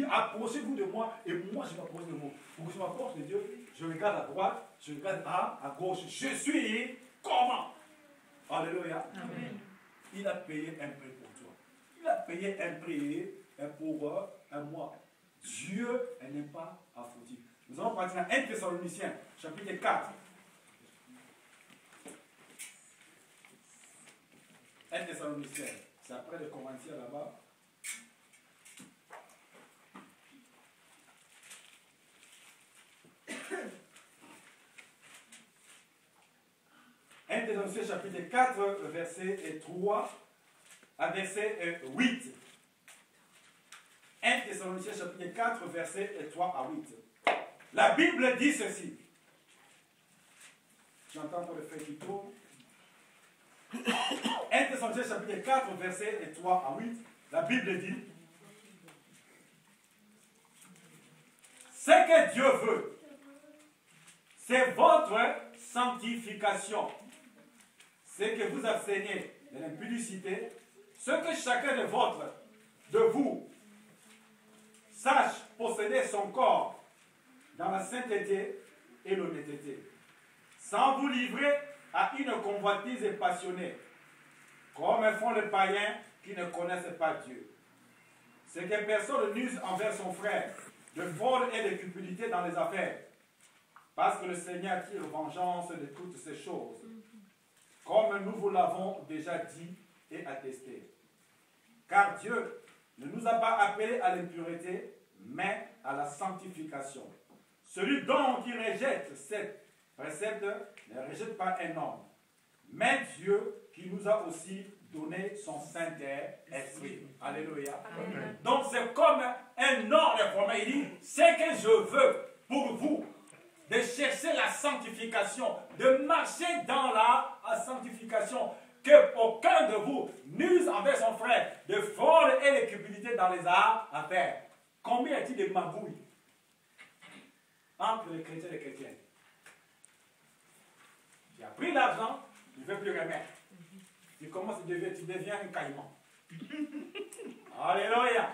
Approchez-vous de moi et moi je m'approche de vous. Pour que je m'approche de Dieu, je regarde à droite, je regarde à gauche. Je suis comment? Alléluia. Amen. Il a payé un prix pour toi. Il a payé un prix pour moi. Dieu n'est pas affouti. Nous allons partir dans 1 Thessaloniciens, chapitre 4. 1 Thessaloniciens, c'est après les Corinthiens là-bas. Thessaloniciens chapitre 4, verset 3 à verset 8. 1 Thessaloniciens chapitre 4, verset 3 à 8. La Bible dit ceci. J'entends pour le fait qui tourne. 1 Thessaloniciens chapitre 4, verset 3 à 8. La Bible dit: ce que Dieu veut, c'est votre sanctification. C'est que vous abstenez de l'impudicité, ce que chacun de vous sache posséder son corps dans la sainteté et l'honnêteté, sans vous livrer à une convoitise passionnée, comme font les païens qui ne connaissent pas Dieu. C'est que personne ne n'use envers son frère de fraude et de cupidité dans les affaires, parce que le Seigneur tire vengeance de toutes ces choses, comme nous vous l'avons déjà dit et attesté. Car Dieu ne nous a pas appelés à l'impureté, mais à la sanctification. Celui donc qui rejette cette précepte ne rejette pas un homme, mais Dieu qui nous a aussi donné son Saint-Esprit. Alléluia. Amen. Donc c'est comme un ordre formé. Il dit, c'est que je veux pour vous, de chercher la sanctification, de marcher dans la sanctification, que aucun de vous n'use envers son frère de fraude et de cupidité dans les affaires. Combien y a-t-il de magouilles entre les chrétiens et les chrétiennes? Tu as pris l'argent, tu ne veux plus remettre. Tu commences, tu deviens un caïman. Alléluia.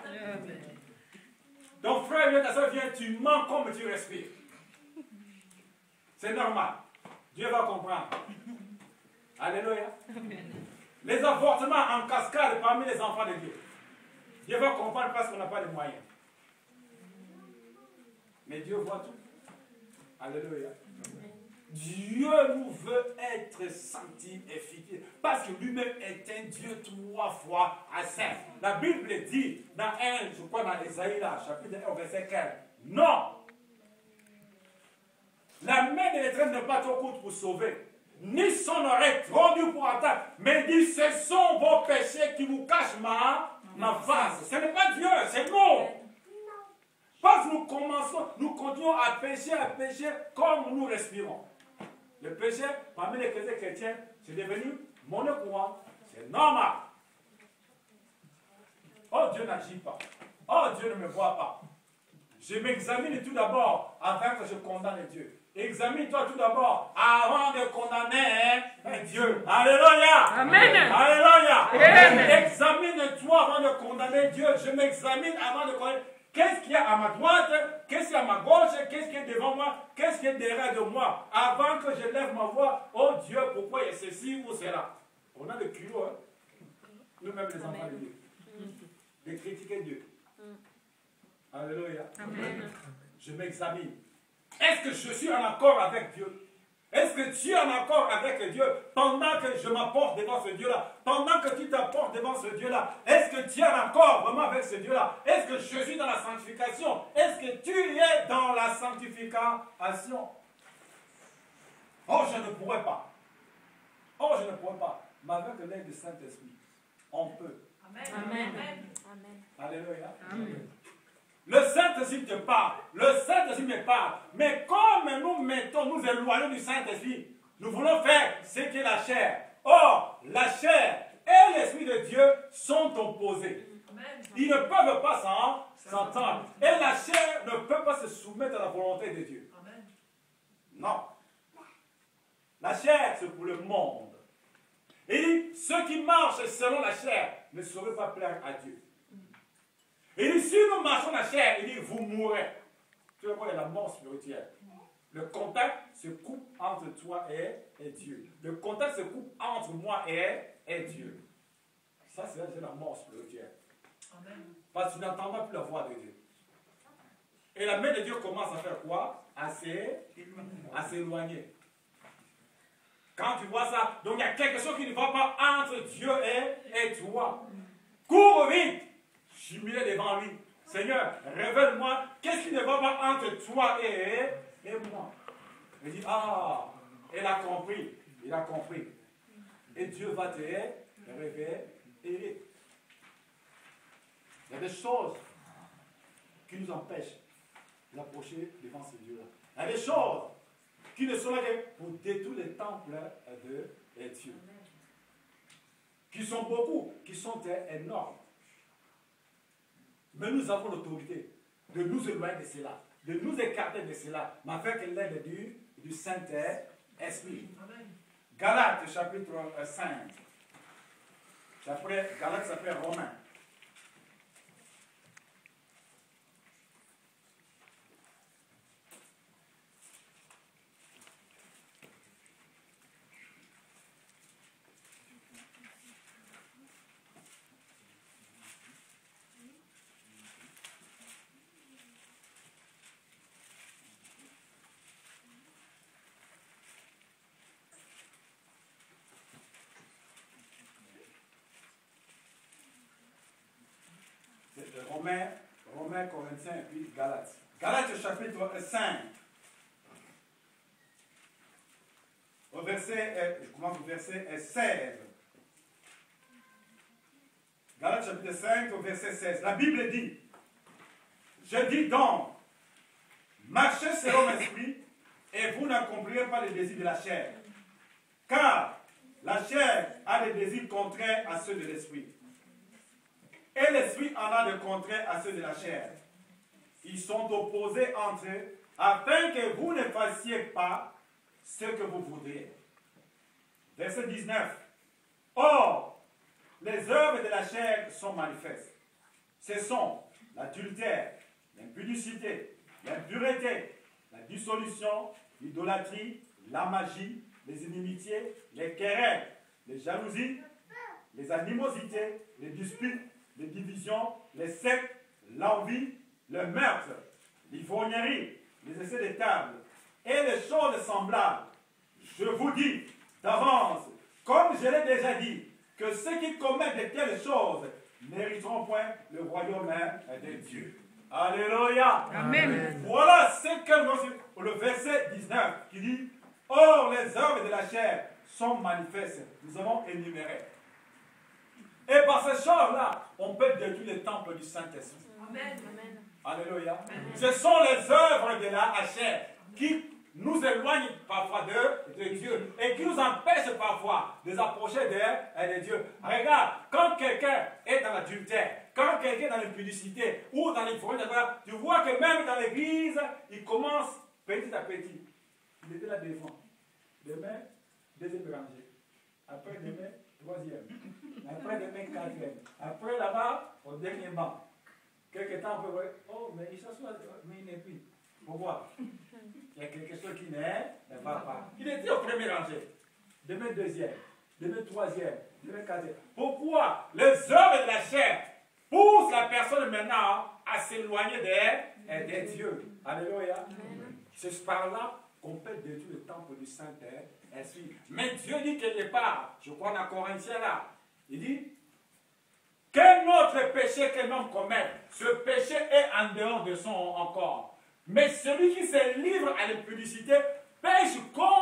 Donc frère vient, ta soeur vient, tu mens comme tu respires. C'est normal. Dieu va comprendre. Alléluia. Amen. Les avortements en cascade parmi les enfants de Dieu. Dieu va comprendre parce qu'on n'a pas de moyens. Mais Dieu voit tout. Alléluia. Amen. Dieu nous veut être sanctifiés parce que lui-même est un Dieu 3 fois saint. La Bible dit dans je crois dans Ésaïe, chapitre 1, verset 15. Non! La main de l'Éternel n'est pas trop courte pour sauver, ni son oreille trop dure pour attendre, mais dit, ce sont vos péchés qui vous cachent ma face. Ce n'est pas Dieu, c'est nous. Parce que nous continuons à pécher comme nous respirons. Le péché, parmi les chrétiens, c'est devenu monnaie courante. C'est normal. Oh, Dieu n'agit pas. Oh, Dieu ne me voit pas. Je m'examine tout d'abord avant que je condamne Dieu. Examine-toi tout d'abord avant de condamner Dieu. Alléluia. Amen. Alléluia. Amen. Examine-toi avant de condamner Dieu. Je m'examine avant de condamner. Qu'est-ce qu'il y a à ma droite? Qu'est-ce qu'il y a à ma gauche? Qu'est-ce qu'il y a devant moi? Qu'est-ce qu'il y a derrière de moi? Avant que je lève ma voix, oh Dieu, pourquoi il y a ceci ou cela? On a le culot, hein? Nous-mêmes les enfants de Dieu. De critiquer Dieu. Alléluia. Amen. Je m'examine. Est-ce que je suis en accord avec Dieu? Est-ce que tu es en accord avec Dieu pendant que je m'apporte devant ce Dieu-là? Pendant que tu t'apportes devant ce Dieu-là, est-ce que tu es en accord vraiment avec ce Dieu-là? Est-ce que je suis dans la sanctification? Est-ce que tu es dans la sanctification? Oh, je ne pourrais pas. Oh, je ne pourrais pas. Mais avec l'aide du Saint-Esprit, on peut. Amen. Amen. Amen. Alléluia. Amen. Le Saint-Esprit te parle, le Saint-Esprit me parle, mais comme nous éloignons du Saint-Esprit, nous voulons faire ce qu'est la chair. Or, la chair et l'Esprit de Dieu sont opposés. Ils ne peuvent pas s'entendre. Et la chair ne peut pas se soumettre à la volonté de Dieu. Non. La chair, c'est pour le monde. Et ceux qui marchent selon la chair ne sauraient pas plaire à Dieu. Il dit, si nous marchons la chair, il dit, vous mourrez. Tu vois, il y a la mort spirituelle. Le contact se coupe entre toi et Dieu. Le contact se coupe entre moi et Dieu. Ça, c'est la mort spirituelle. Amen. Parce que tu n'entends plus la voix de Dieu. Et la main de Dieu commence à faire quoi? À s'éloigner. Quand tu vois ça, donc il y a quelque chose qui ne va pas entre Dieu et toi. Cours vite, jubilez devant lui. Seigneur, révèle-moi, qu'est-ce qui ne va pas entre toi et moi? Il dit, ah, il a compris. Et Dieu va te révéler. Il y a des choses qui nous empêchent d'approcher devant ce Dieu-là. Il y a des choses qui ne sont là que pour détruire les temples de Dieu. Qui sont beaucoup, qui sont énormes. Mais nous avons l'autorité de nous éloigner de cela, de nous écarter de cela, mais avec l'aide du Saint-Esprit. Galates chapitre 5. Galates s'appelle Romains. Romains, Corinthiens et puis Galates. Galates chapitre 5. Je commence au verset 16. Galates chapitre 5 au verset 16. La Bible dit, je dis donc, marchez selon l'esprit et vous n'accomplirez pas les désirs de la chair. Car la chair a des désirs contraires à ceux de l'esprit. Et l'esprit en a de contraires à ceux de la chair. Ils sont opposés entre eux, afin que vous ne fassiez pas ce que vous voudriez. Verset 19. Or, les œuvres de la chair sont manifestes. Ce sont l'adultère, l'impudicité, l'impureté, la dissolution, l'idolâtrie, la magie, les inimitiés, les querelles, les jalousies, les animosités, les disputes, les divisions, les sectes, l'envie, le meurtre, l'ivrognerie, les essais de table et les choses semblables. Je vous dis d'avance, comme je l'ai déjà dit, que ceux qui commettent de telles choses n'hériteront point le royaume de Dieu. Alléluia. Amen. Voilà ce que le verset 19 qui dit, or les œuvres de la chair sont manifestes. Nous avons énuméré. Et par ces choses-là, on peut détruire le temple du Saint-Esprit. Amen. Alléluia. Amen. Ce sont les œuvres de la chair qui nous éloignent parfois de Dieu et qui nous empêchent parfois de nous approcher de Dieu. Regarde, quand quelqu'un est dans l'adultère, quand quelqu'un est dans l'impudicité ou dans l'ivrognerie, tu vois que même dans l'église, il commence petit à petit. Il était là devant. Demain, deuxième rangée. Après demain, troisième. Après demain, quatrième. Après là-bas, au dernier banc. Quelque temps, on peut voir, oh, mais il s'assoit, mais il n'est plus. Pourquoi? Il y a quelque chose qui ne va pas. Il était au premier rangée. Demain, deuxième. Demain, troisième. Demain, quatrième. Pourquoi? Les œuvres de la chair poussent la personne maintenant à s'éloigner de Dieu. Alléluia. C'est par là qu'on peut détruire le temple du Saint-Esprit. Mais Dieu dit quelque part, je crois dans Corinthiens là, il dit, quel autre péché qu'un homme commet, ce péché est en dehors de son corps. Mais celui qui se livre à l'impudicité pêche contre